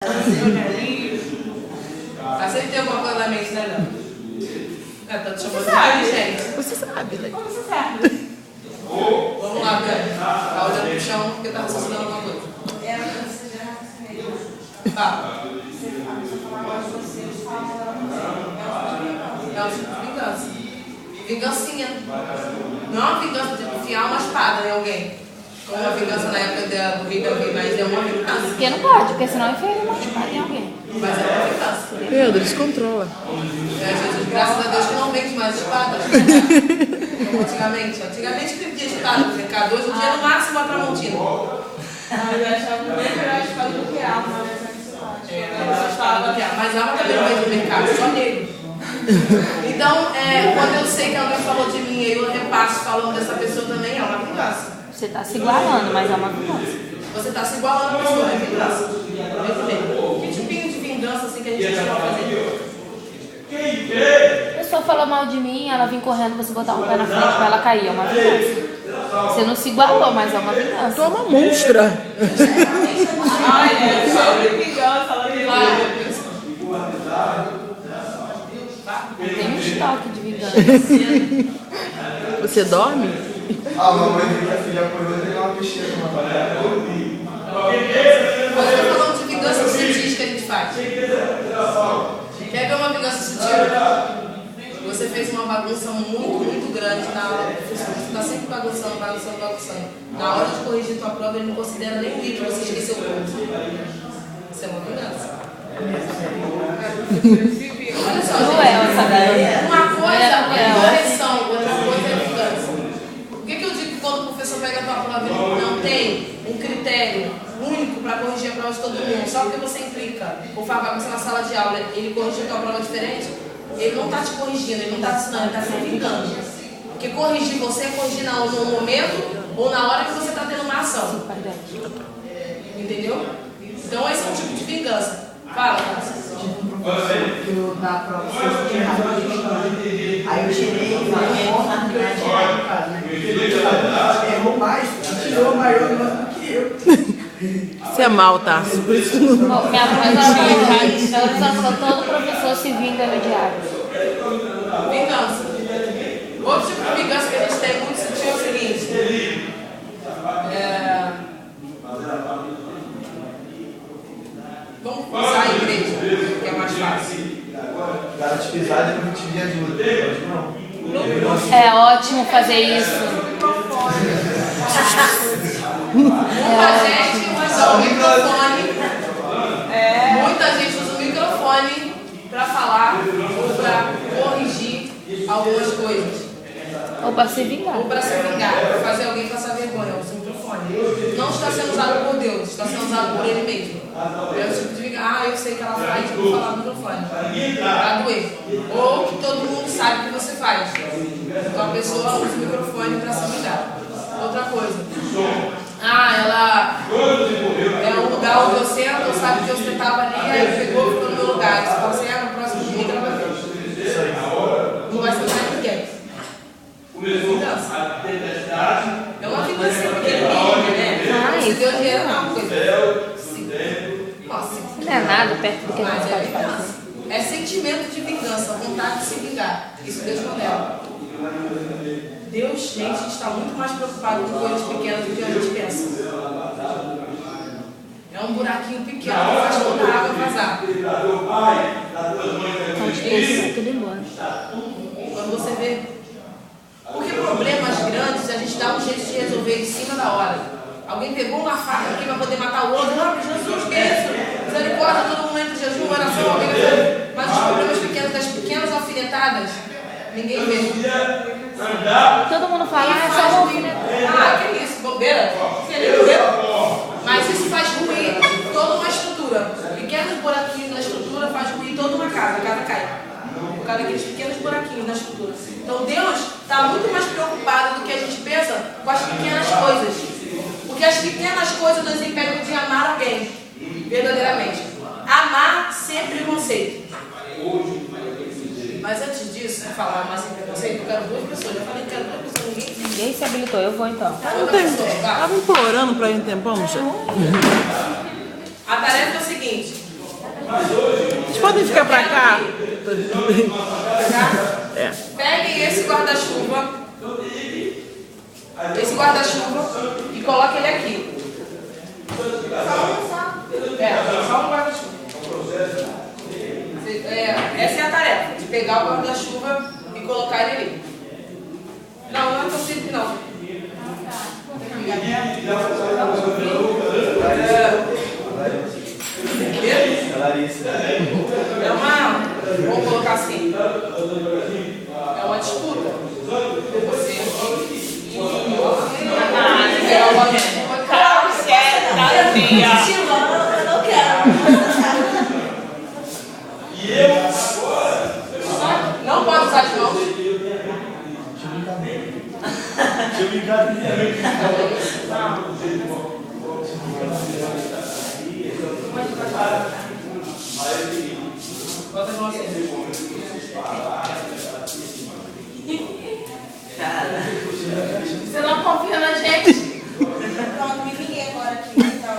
Mas sempre tem alguma coisa na mente, né, Léo? Tô te chamando de inteligente. Você sabe, né? Como você sabe? Vamos lá, Bia. Tá olhando pro chão porque tá raciocinando alguma coisa. É, você já raciocinei. Tá. Você fala agora de você, eu falo É um tipo de vingança. Vingancinha. Não é uma vingança de enfiar uma espada em alguém. Como uma vingança na época do rei Davi, mas é uma vingança. Porque não pode, porque senão enfiaria uma espada em alguém. Mas é uma vingança. Pedro, descontrola. Jesus, graças a Deus que não vende mais espadas. Como antigamente. Antigamente vendia espada no mercado. Hoje em dia no máximo a tramontina. eu achava muito melhor a espada do que a alma, né? Mas a alma também não vende no mercado, só negro. Então, quando eu sei que alguém falou de mim e eu repasso falando dessa pessoa também, é uma vingança. Você está se igualando, mas é uma vingança. Você está se igualando a pessoa, é vingança. Que tipinho de vingança assim que a gente pode fazer? A pessoa falou mal de mim, ela vem correndo, você botar um pé na frente pra ela cair, é uma vingança. Você não se igualou, mas é uma vingança. Tu é uma monstra. Olha, sobre vingança, ela me Tem um estoque de vingança. Você dorme? A mamãe que a filha acordou e deu uma peixeira no Você está falando de vingança sutis que a gente faz. Quer ver uma vingança sutil? Você fez uma bagunça muito grande na aula do professor. Você está sempre bagunçando. Na hora de corrigir tua prova, ele não considera nem o livro que você esqueceu o ponto. Isso é uma vingança. Olha só, Não é essa daí. uma coisa é correção, outra coisa é vingança. Por que eu digo que quando o professor pega a tua prova e não tem um critério único para corrigir a prova de todo mundo, só porque você implica ou faz bagunça na sala de aula, ele corrige a tua prova diferente, ele não está te corrigindo, ele não está te ensinando, ele está se vingando. Porque corrigir você é corrigir no momento ou na hora que você está tendo uma ação. Entendeu? Então esse é um tipo de vingança. Fala, Cássio. Eu da prova, aí eu tirei e falei, errou mais, tirou maior nota do que eu. Você é mal, Tarso. Por isso que não... Minha mãe falou, todo professor se vinga no diário. Vingança. Outro tipo de vingança que a gente tem muito sutil é o seguinte. Vamos usar a igreja, que é mais fácil. Cara te pisar e depois te pedir ajuda. Não. É ótimo fazer isso. Muita gente usa o microfone. Muita gente usa o microfone para falar ou para corrigir algumas coisas. Ou para se vingar. Ou para se vingar, para fazer alguém passar vergonha, usa o microfone. Não está sendo usado por Deus, está sendo usado por ele mesmo. É o tipo de vingar, eu sei que ela faz, vou falar no microfone. Para doer. Ou que todo mundo sabe que você faz. Então a pessoa usa o microfone para se vingar. Outra coisa. Ela é um lugar onde eu sento, sabe que você estava ali, aí pegou e ficou no meu lugar. Você fala assim, no próximo domingo ela vai ver. Não vai sentar ninguém. Vingança. É uma vingança pequenininha, né? Se Deus vier, é uma coisa. Nossa, Não é nada perto do que a gente pode fazer. é sentimento de vingança, vontade de se vingar. Isso Deus condena. Deus, gente, está muito mais preocupado com coisas pequenas do que a gente pensa. É um buraquinho pequeno que faz toda a água vazar. Tudo embora. Quando você vê. Porque problemas grandes a gente dá um jeito de resolver em cima da hora. Alguém pegou uma faca aqui para poder matar o outro. Não, Jesus, que é isso? Misericórdia, todo mundo entra em jejum, oração, alguém vai. Mas os problemas pequenos, das pequenas alfinetadas, ninguém vê. Todo mundo fala, é só uma alfinetada. Que isso, bobeira. Mas isso faz ruir toda uma estrutura. Pequenos buraquinhos na estrutura faz ruir toda uma casa, a casa cai. Por causa daqueles pequenos buraquinhos na estrutura. Então Deus está muito mais preocupado do que a gente pensa com as pequenas coisas. Porque as pequenas coisas nos impedem de amar alguém, verdadeiramente. Amar sem preconceito. Mas antes disso, de falar amar sem preconceito, eu quero duas pessoas. Eu falei que quero duas pessoas, Ninguém se habilitou, eu vou então. Tava implorando pra ir um tempão, já. A tarefa é o seguinte: fica pra cá. É. Peguem esse guarda-chuva. Esse guarda-chuva e coloquem ele aqui. Só um guarda-chuva. Essa é a tarefa, de pegar o guarda-chuva e colocar ele ali. Não, não é tão simples não. É uma... Vamos colocar assim. É uma disputa. Você e não pode usar as mãos. Bota as mãos assim. Você não confia na gente? Pronto, me liguei agora aqui. Então,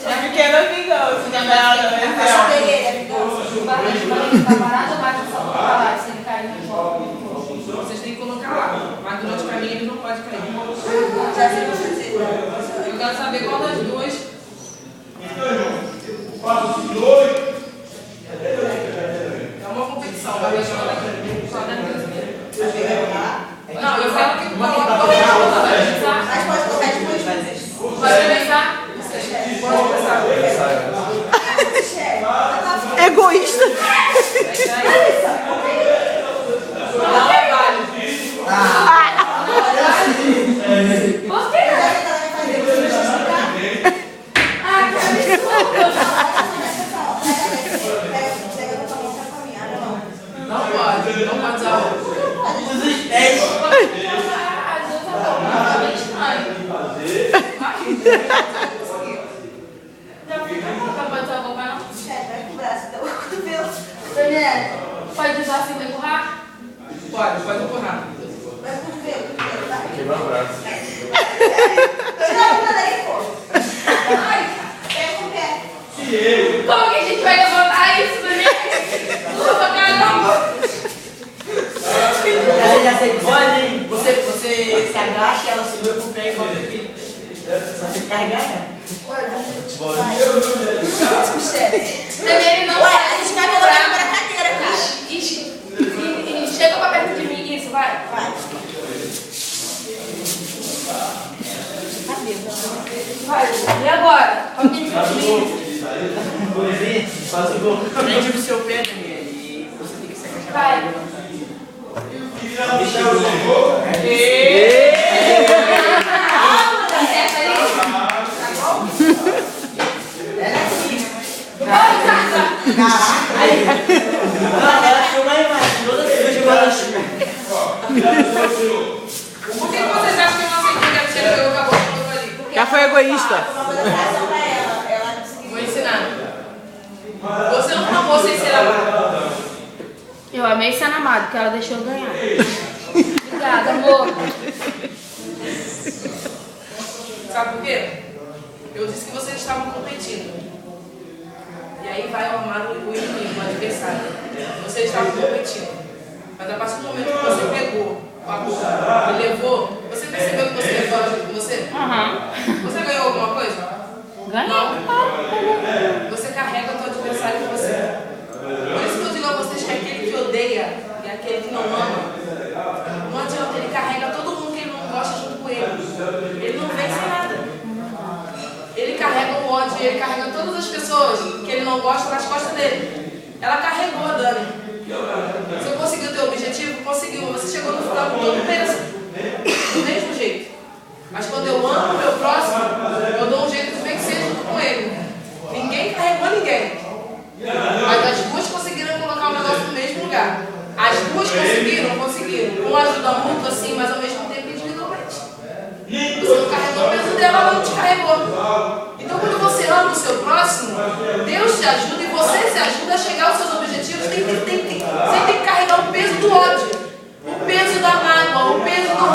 É pequena vingança, eu peguei ele, amigão. O barulho tá parado ou bate só pra lá? Se ele cair no chão. vocês têm que colocar lá, mas durante o caminho ele não pode cair. Já sei o que fazer. Eu quero saber qual das duas. É uma competição, vai ver só daqui. Só daqui. Não, eu quero que coloque lá. Mas pode colocar depois. Pode começar? Pode começar. Egoísta. Não é válido. Por quê? Ah, que absurdo! Não pode usar o. Pode usar assim pra empurrar? Pode empurrar. Quebrar o braço. Tira a bunda daí, pô. Ai, pega com o pé. Como que a gente vai levantar isso, né? Caramba! Ela já sei, pode, você se agacha e ela segura com o pé e volta aqui. Só tem que carregar, né? Ele não Ué, vai. a gente vai colocar para a cadeira, cara. E chega pra perto de mim, isso, vai. Vai. Vai. E agora? Alguém faz mim? Faz o gol. Prende no seu pé, Daniel, e você tem que se agachar. Vai. Acerta ali. Tá bom? Ela filma a imagem, toda vez de guarda-chuva. Por que vocês acham que eu não aceitei que a tia pegou com a boca ali? Porque Já foi egoísta. Uma coisa fácil pra ela. Ela conseguiu. vou ensinar. Você não amou sem ser amado. Eu amei ser amado, que ela deixou eu ganhar. Obrigada, amor. Sabe por quê? Eu disse que vocês estavam competindo. E aí vai amar o inimigo, o adversário. Vocês estavam competindo. Mas a partir do momento que você pegou a boca e levou, você percebeu que você levou ela junto com você? Você ganhou alguma coisa? Ganhei. Você carrega o seu adversário com você. Por isso que eu digo a vocês que aquele que odeia e aquele que não ama, não adianta, ele carrega todo mundo que ele não gosta junto com ele. Ele não vence nada. Ele carrega o ódio, ele carrega todas as pessoas que ele não gosta nas costas dele. Ela carregou a Dani. Você conseguiu o teu objetivo? Conseguiu. Você chegou no final com todo peso. Do mesmo jeito. Mas quando eu amo o meu próximo, eu dou um jeito de vencer junto com ele. Ninguém carregou ninguém. Mas as duas conseguiram colocar o negócio no mesmo lugar. As duas conseguiram. Com ajuda mútua, assim, mas ao mesmo tempo individualmente. Você não carregou o peso dela, ela não te carregou. Então quando você ama o seu próximo, Deus te ajuda e você se ajuda a chegar aos seus objetivos. Você tem que carregar o peso do ódio, o peso da mágoa, o peso do